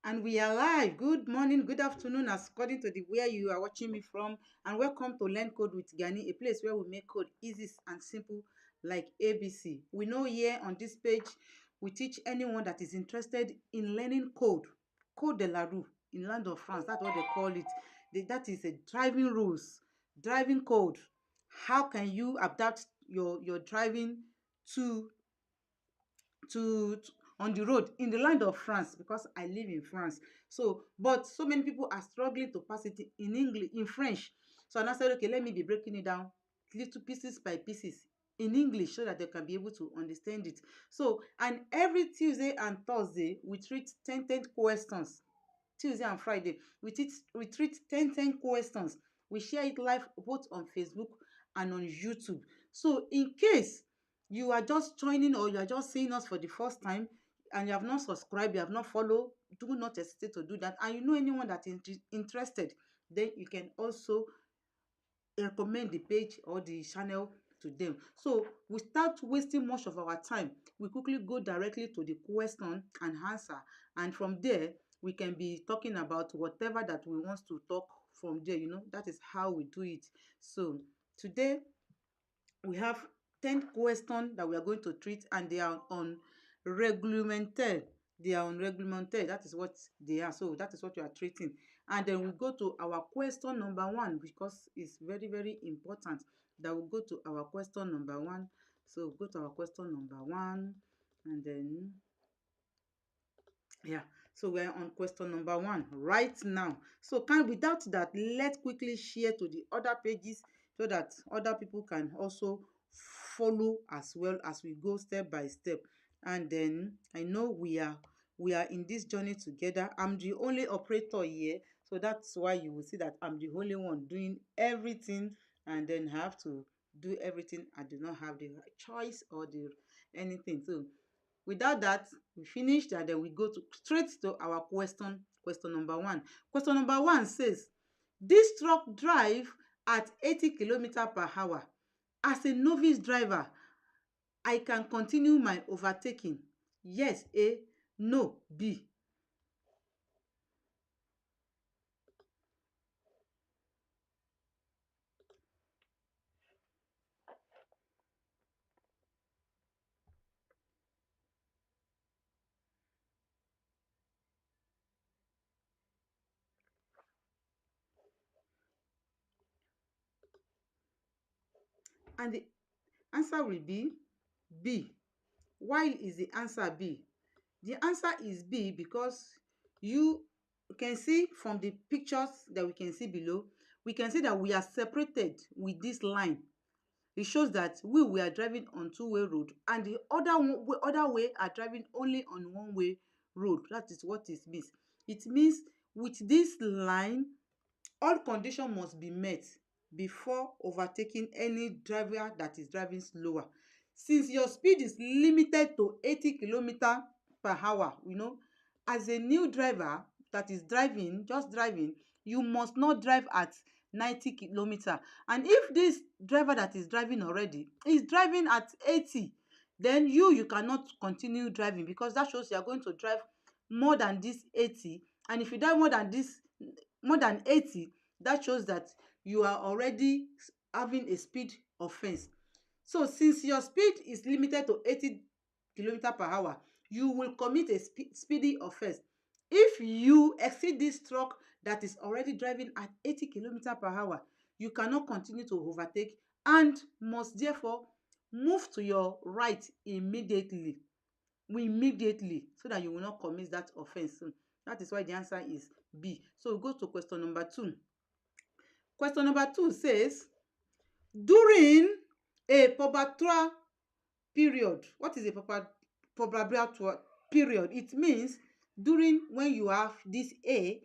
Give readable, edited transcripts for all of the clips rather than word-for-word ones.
And we are live. Good morning, good afternoon, as according to the where you are watching me from. And welcome to Learn Code with Gani, a place where we make code easy and simple like ABC. We know here on this page, we teach anyone that is interested in learning code, code de la rue in land of France. That's what they call it. That is a driving rules, driving code. How can you adapt your driving to to on the road in the land of France, because I live in France. So, but so many people are struggling to pass it in English, in French. So I now said, okay, let me be breaking it down little pieces by pieces in English so that they can be able to understand it. So, and every Tuesday and Thursday, we treat 10 questions. Tuesday and Friday, we treat 10 questions. We share it live both on Facebook and on YouTube. So in case you are just joining or you are just seeing us for the first time and you have not subscribed, you have not followed, do not hesitate to do that. And you know anyone that is interested, then you can also recommend the page or the channel to them. So without wasting much of our time, we quickly go directly to the question and answer, and from there we can be talking about whatever that we want to talk from there. That is how we do it. So today we have 10 questions that we are going to treat, and they are on reglementaire. They are on reglementaire. That is what they are. So that is what we are treating. And then we go to our question number one, because it's very, very important that we go to our question number one. So go to our question number one, and then yeah, so we're on question number one right now. So without that, let's quickly share to the other pages so that other people can also follow as well as we go step by step. And then I know we are in this journey together. I'm the only operator here, so that's why you will see that I'm the only one doing everything, and then have to do everything. I do not have the choice or the anything. So without that, we finish that, then we go to straight to our question number one. Question number one says, this truck drive at 80 km/h. As a novice driver, I can continue my overtaking. Yes, A. No, B. And the answer will be B. Why is the answer B? The answer is B because you can see from the pictures that we can see below, we can see that we are separated with this line. It shows that we are driving on two-way road, and the other way are driving only on one-way road. That is what it means. It means with this line, all conditions must be met before overtaking any driver that is driving slower. Since your speed is limited to 80 km/h, as a new driver that is driving, you must not drive at 90 km. And if this driver that is driving already is driving at 80, then you cannot continue driving, because that shows you are going to drive more than this 80. And if you drive more than 80, that shows that you are already having a speed offense. So since your speed is limited to 80 km/h, you will commit a speedy offense. If you exceed this truck that is already driving at 80 km/h, you cannot continue to overtake and must therefore move to your right immediately, so that you will not commit that offense. So that is why the answer is B. So we go to question number two. Question number two says, during a probatoire period. What is a probatoire period? It means during when you have this A,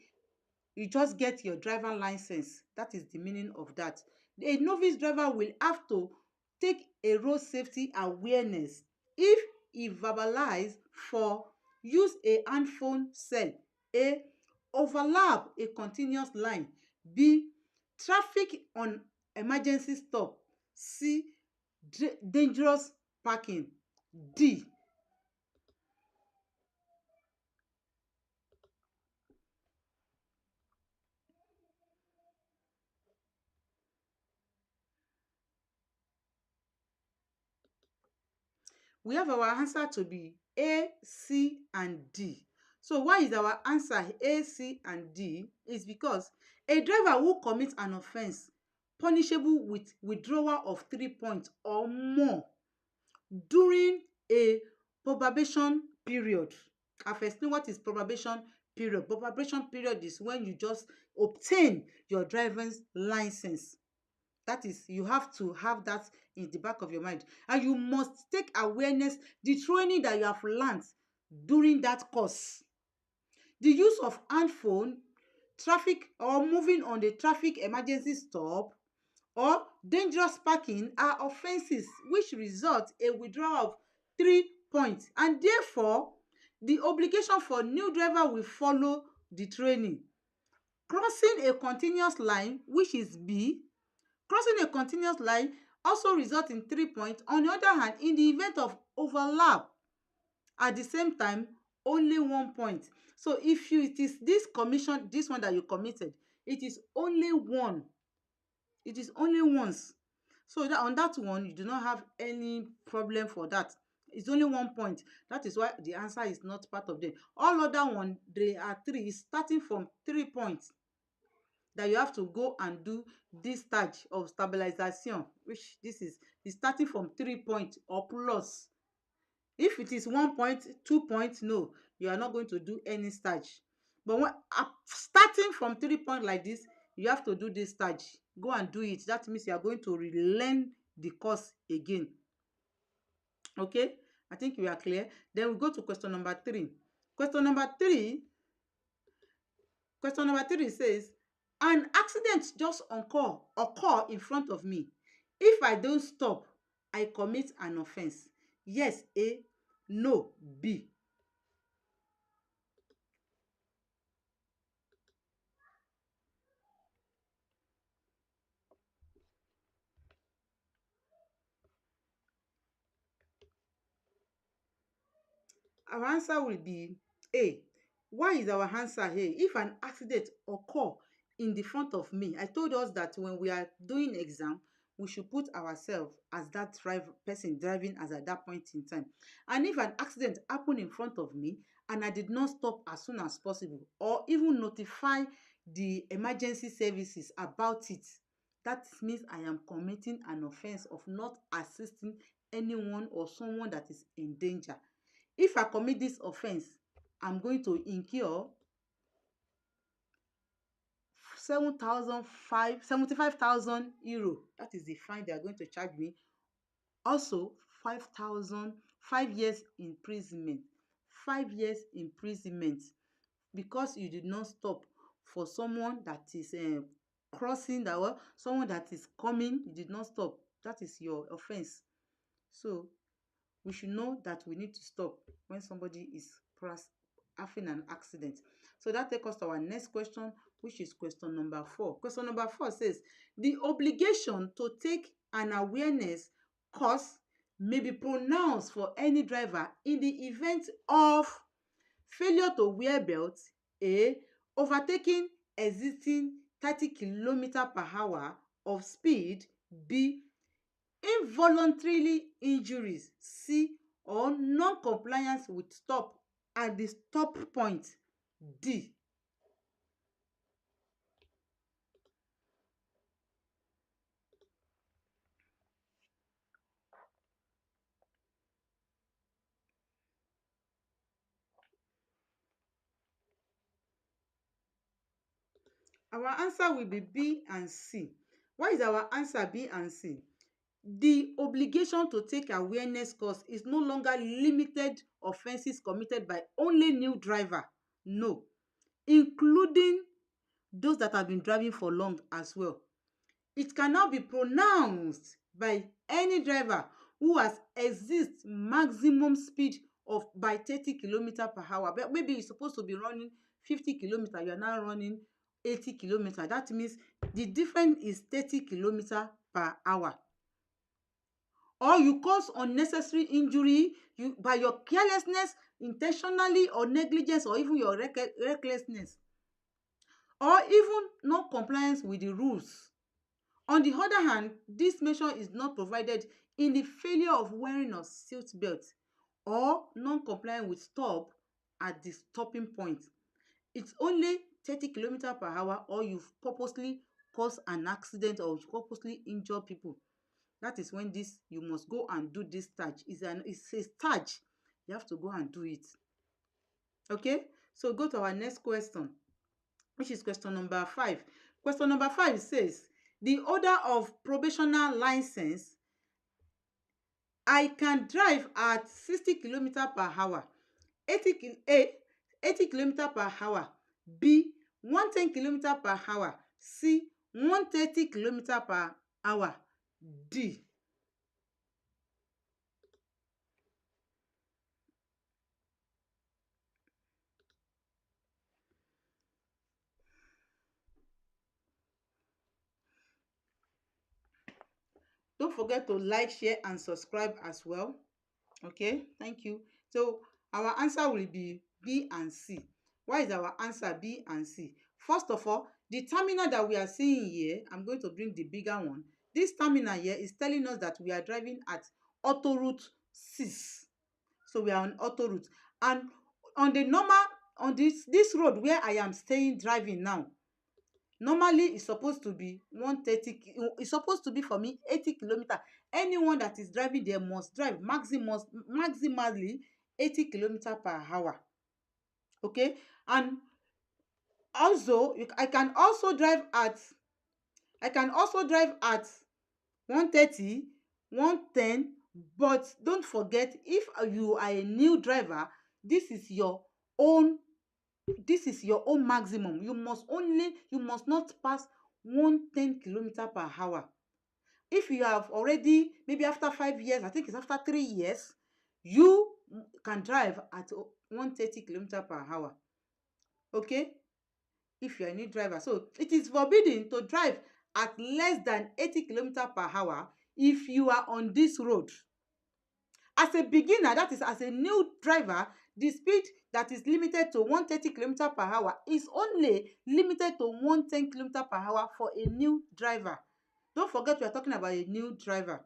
you just get your driver license. That is the meaning of that. A novice driver will have to take a road safety awareness if he verbalize for use a handphone cell. A. Overlap a continuous line. B. Traffic on emergency stop. C. Dangerous parking. D. we have our answer to be A, C, and D. So why is our answer A, C, and D? Is because a driver who commits an offence punishable with withdrawal of 3 points or more during a probation period. I've explained what is probation period. Probation period is when you just obtain your driver's license. That is, you have to have that in the back of your mind, and you must take awareness the training that you have learned during that course. The use of handphone, traffic, or moving on the traffic emergency stop, or dangerous parking are offences which result a withdrawal of 3 points, and therefore the obligation for new driver will follow the training. Crossing a continuous line, which is B. Crossing a continuous line also result in 3 points. On the other hand, in the event of overlap at the same time, only 1 point. So if it is this one that you committed, it is only one. It is only once. So that on that one, you do not have any problem for that. It's only 1 point. That is why the answer is not part of them. All other one, they are 3, starting from 3 points that you have to go and do this stage of stabilization, which this is starting from 3 points or plus. If it is 1 point, 2 points, no, you are not going to do any stage. But when starting from 3 points like this, you have to do this stage. Go and do it. That means you are going to relearn the course again. Okay, I think we are clear. Then we go to question number 3. Question number 3 says, an accident just occur in front of me. If I don't stop, I commit an offense. Yes, A. No, B. Our answer will be A. Why is our answer A? If an accident occur in the front of me, I told us that when we are doing exam, we should put ourselves as that person driving as at that point in time. And if an accident happened in front of me and I did not stop as soon as possible, or even notify the emergency services about it, that means I am committing an offense of not assisting anyone or someone that is in danger. If I commit this offense, I'm going to incur 75,000 euro. That is the fine they are going to charge me. Also, 5 years imprisonment. 5 years imprisonment because you did not stop for someone that is crossing the way, someone that is coming, you did not stop. That is your offense. So we should know that we need to stop when somebody is having an accident. So that takes us to our next question, which is question number 4. Question number 4 says, the obligation to take an awareness course may be pronounced for any driver in the event of failure to wear belt, A, overtaking existing 30 km/h of speed, B, involuntarily injuries, C, or non-compliance with stop at the stop point, D. Our answer will be B and C. Why is our answer B and C? The obligation to take awareness course is no longer limited offences committed by only new driver. No, including those that have been driving for long as well. It can now be pronounced by any driver who has exceeded maximum speed of by 30 km/h. But maybe you're supposed to be running 50 km, you are now running 80 km. That means the difference is 30 km/h. Or you cause unnecessary injury by your carelessness, intentionally or negligence, or even your recklessness, or even non-compliance with the rules. On the other hand, this mention is not provided in the failure of wearing a seat belt or non-compliance with stop at the stopping point. It's only 30 kilometers per hour, or you've purposely caused an accident or you purposely injure people. That is when this you must go and do this stage. It's a stage. You have to go and do it. Okay? So go to our next question, which is question number 5. Question number 5 says, the holder of probational license, I can drive at 60 kilometers per hour, 80 kilometers per hour, B 110 kilometers per hour, C 130 kilometers per hour, D. Don't forget to like, share, and subscribe as well. Okay, thank you. So our answer will be B and C. Why is our answer B and C? First of all, the terminal that we are seeing here, I'm going to bring the bigger one. This terminal here is telling us that we are driving at autoroute 6. So we are on autoroute. And on the normal, on this road where I am staying driving now, normally it's supposed to be 130, it's supposed to be for me 80 kilometers. Anyone that is driving there must drive maximally 80 kilometers per hour. Okay, and also I can also drive at 130, 110, but don't forget, if you are a new driver, this is your own maximum. You must not pass 110 kilometers per hour. If you have already, maybe after 5 years, I think it's after 3 years, you can drive at 130 kilometers per hour. Okay, if you are a new driver. So it is forbidden to drive at less than 80 kilometers per hour if you are on this road. As a beginner, that is as a new driver, the speed that is limited to 130 kilometers per hour is only limited to 110 kilometers per hour for a new driver. Don't forget, we are talking about a new driver.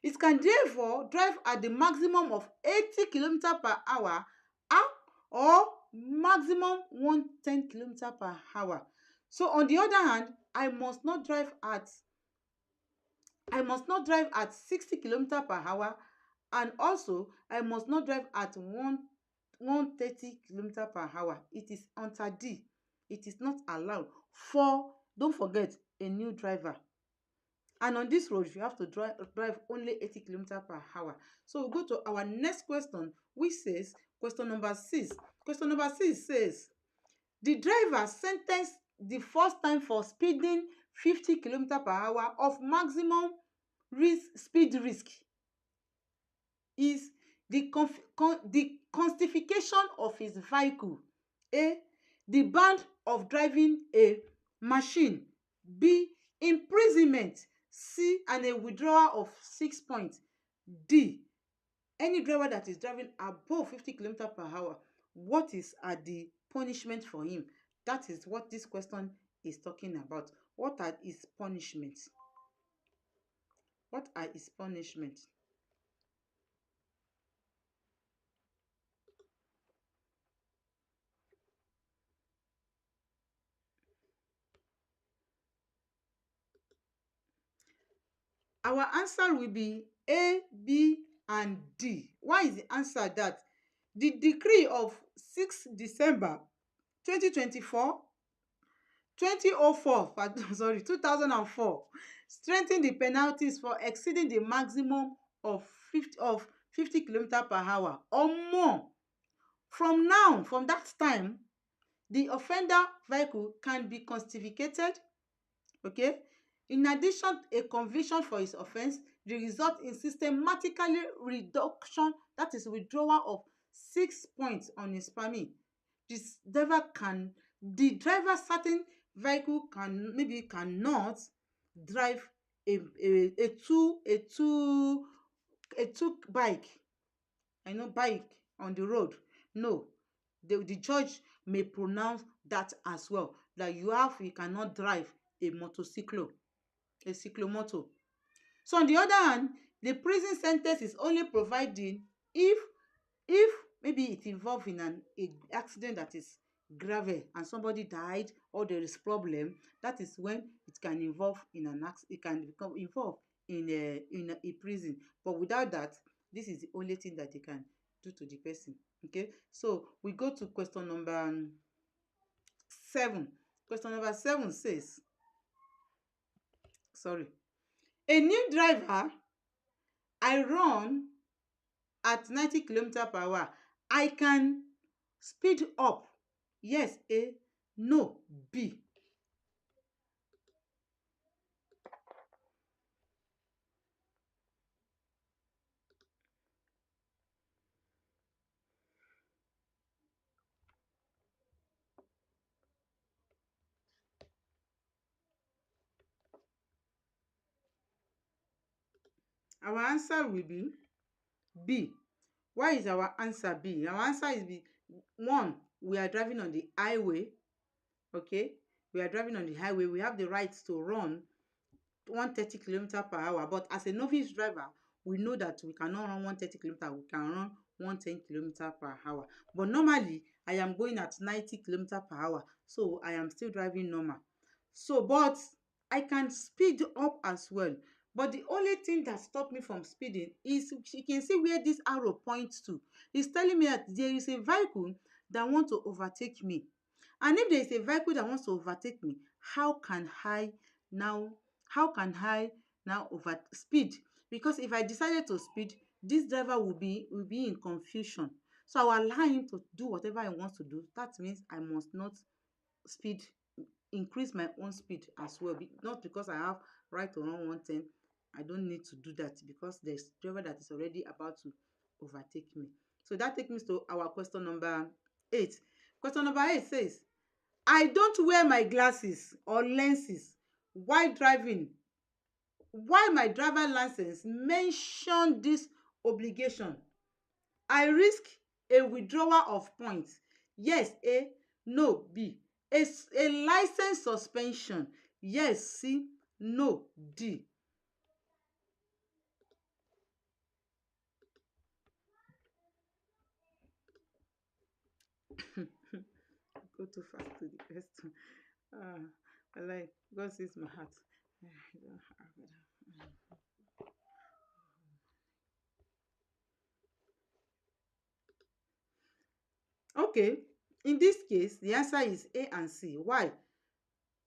It can therefore drive at the maximum of 80 kilometers per hour or maximum 110 kilometers per hour. So on the other hand, I must not drive at 60 kilometers per hour, and also I must not drive at 130 kilometers per hour. It is under D. It is not allowed for, don't forget, a new driver. And on this road, you have to drive only 80 kilometers per hour. So we'll go to our next question, which says, question number 6. Question number 6 says, the driver sentenced the first time for speeding 50 kilometers per hour of maximum speed risk is the constification of his vehicle, A, the ban of driving a machine, B, imprisonment, C, and a withdrawal of 6 points, D, any driver that is driving above 50 kilometers per hour, what is the punishment for him? That is what this question is talking about. What are his punishments? What are his punishments? Our answer will be A, B, and D. Why is the answer that? The decree of 6 December 2024, 2004 strengthened the penalties for exceeding the maximum of 50 kilometers per hour or more. From that time, the offender vehicle can be confiscated. Okay. In addition, a conviction for his offence, the result in systematically reduction, that is withdrawal of 6 points on his permit. The driver certain vehicle cannot drive a two bike, bike on the road. No, the judge may pronounce that as well, that you cannot drive a cyclomotor. So on the other hand, The prison sentence is only providing if maybe it involve in a accident that is grave and somebody died or there is problem. That is when it can involve in it can become involved in a prison. But without that, this is the only thing that they can do to the person. Okay, so we go to question number 7. Question number 7 says, sorry, a new driver, I run at 90 km/h. I can speed up. Yes, A. No, B. Our answer will be B. Why is our answer B? Our answer is B. 1. We are driving on the highway. Okay, we are driving on the highway. We have the right to run 130 km/h, but as a novice driver, we know that we cannot run 130 km. We can run 110 km/h. But normally, I am going at 90 km/h, so I am still driving normal. So, but I can speed up as well. But the only thing that stopped me from speeding is, you can see where this arrow points to. It's telling me that there is a vehicle that wants to overtake me. And if there is a vehicle that wants to overtake me, how can I now over speed? Because if I decided to speed, this driver will be in confusion. So I will allow him to do whatever he wants to do. That means I must not speed, increase my own speed as well. Not because I have right to run 110. I don't need to do that because there's driver that is already about to overtake me. So that takes me to our question number 8. Question number 8 says, I don't wear my glasses or lenses while driving. Why my driver license mention this obligation? I risk a withdrawal of points. Yes, A. No, B. A license suspension. Yes, C. No, D. Go too fast to the question. I like God sees my heart. Okay, in this case, the answer is A and C. Why?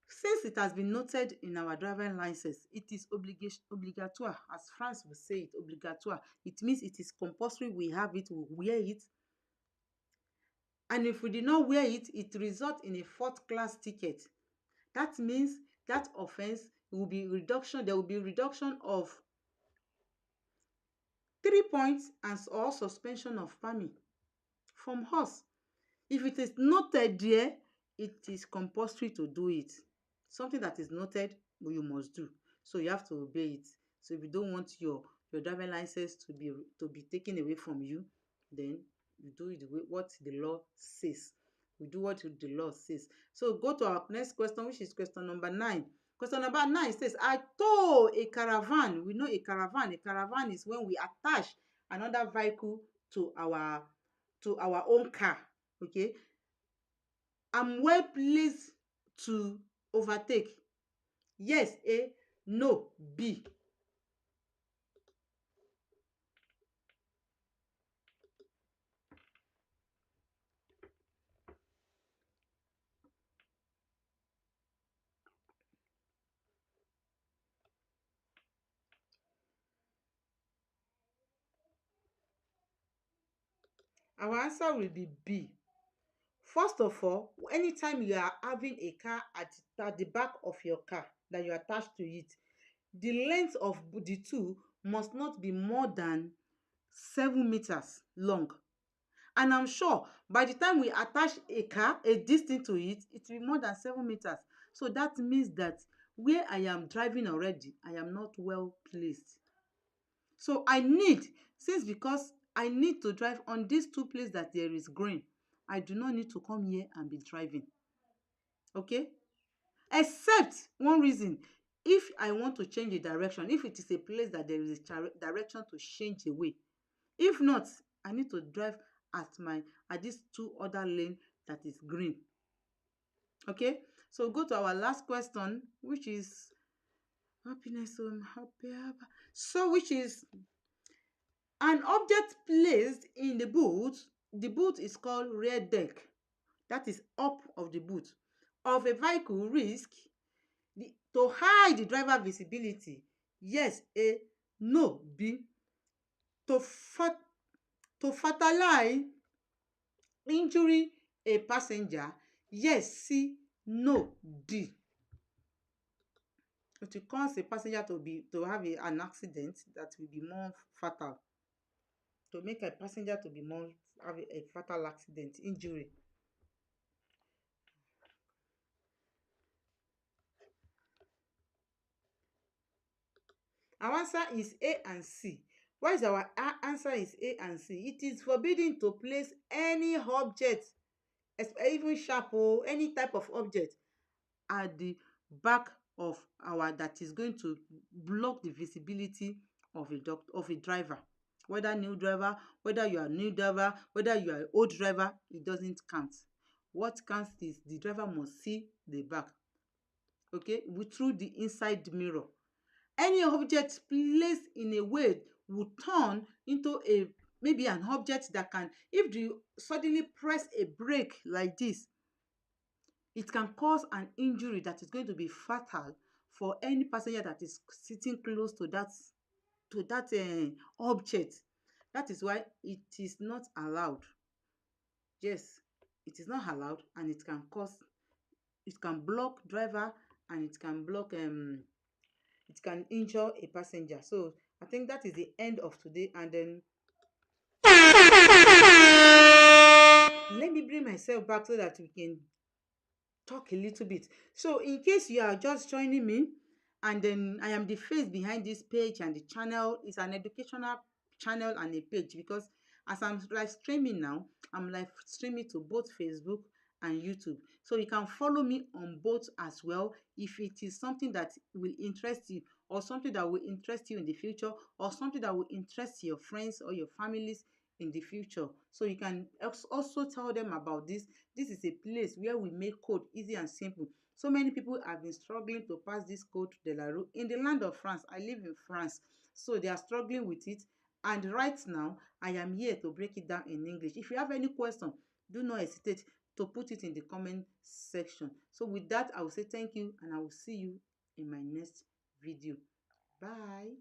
Since it has been noted in our driving license, it is obligatoire, as France will say it, obligatoire. It means it is compulsory. We have it, we wear it. And if we did not wear it, it results in a fourth class ticket. That means that offense will be reduction. There will be reduction of 3 points and or suspension of permit from us. If it is noted there, it is compulsory to do it. Something that is noted, you must do. So you have to obey it. So if you don't want your driving license to be taken away from you, then you do it the way what the law says. We do what the law says. So go to our next question, which is question number 9. Question number 9 says, I tow a caravan. We know a caravan. A caravan is when we attach another vehicle to our own car. Okay, I'm well pleased to overtake. Yes, A. No, B. Our answer will be B. First of all, anytime you are having a car at the back of your car that you attach to it, the length of the two must not be more than 7 meters long. And I'm sure by the time we attach this thing to it, it will be more than 7 meters. So that means that where I am driving already, I am not well placed. So because I need to drive on these two places that there is green, I do not need to come here and be driving. Okay? Except one reason, if I want to change the direction, if it is a place that there is a direction to change away. If not, I need to drive at these two other lane that is green. Okay, so go to our last question, which is happiness. Happy. So, which is an object placed in the boot. The boot is called rear deck. That is up of the boot of a vehicle. Risk to hide the driver visibility. Yes, A. No, B. To fatalize injury a passenger. Yes, C. No, D. To cause a passenger to have an accident that will be more fatal. To make a passenger to be more have a fatal accident, injury. Our answer is A and C. Why is our answer is A and C? It is forbidden to place any object, even sharp or any type of object, at the back of our that is going to block the visibility of a driver. Whether new driver, whether you are new driver, whether you are old driver, it doesn't count. What counts is the driver must see the back, okay, through the inside mirror. Any object placed in a way would turn into a maybe an object that can, if you suddenly press a brake like this, it can cause an injury that is going to be fatal for any passenger that is sitting close to that object. That is why it is not allowed. Yes, it is not allowed, and it can block driver, and it can injure a passenger. So I think that is the end of today, and then let me bring myself back so that we can talk a little bit. So in case you are just joining me, and then I am the face behind this page, and the channel is an educational channel and a page, because as I'm live streaming now, I'm live streaming to both Facebook and YouTube. So you can follow me on both as well if it is something that will interest you, or something that will interest you in the future, or something that will interest your friends or your families in the future. So you can also tell them about this. This is a place where we make code easy and simple. So many people have been struggling to pass this code de la route in the land of France. I live in France, so they are struggling with it. And right now, I am here to break it down in English. If you have any question, do not hesitate to put it in the comment section. So with that, I will say thank you, and I will see you in my next video. Bye.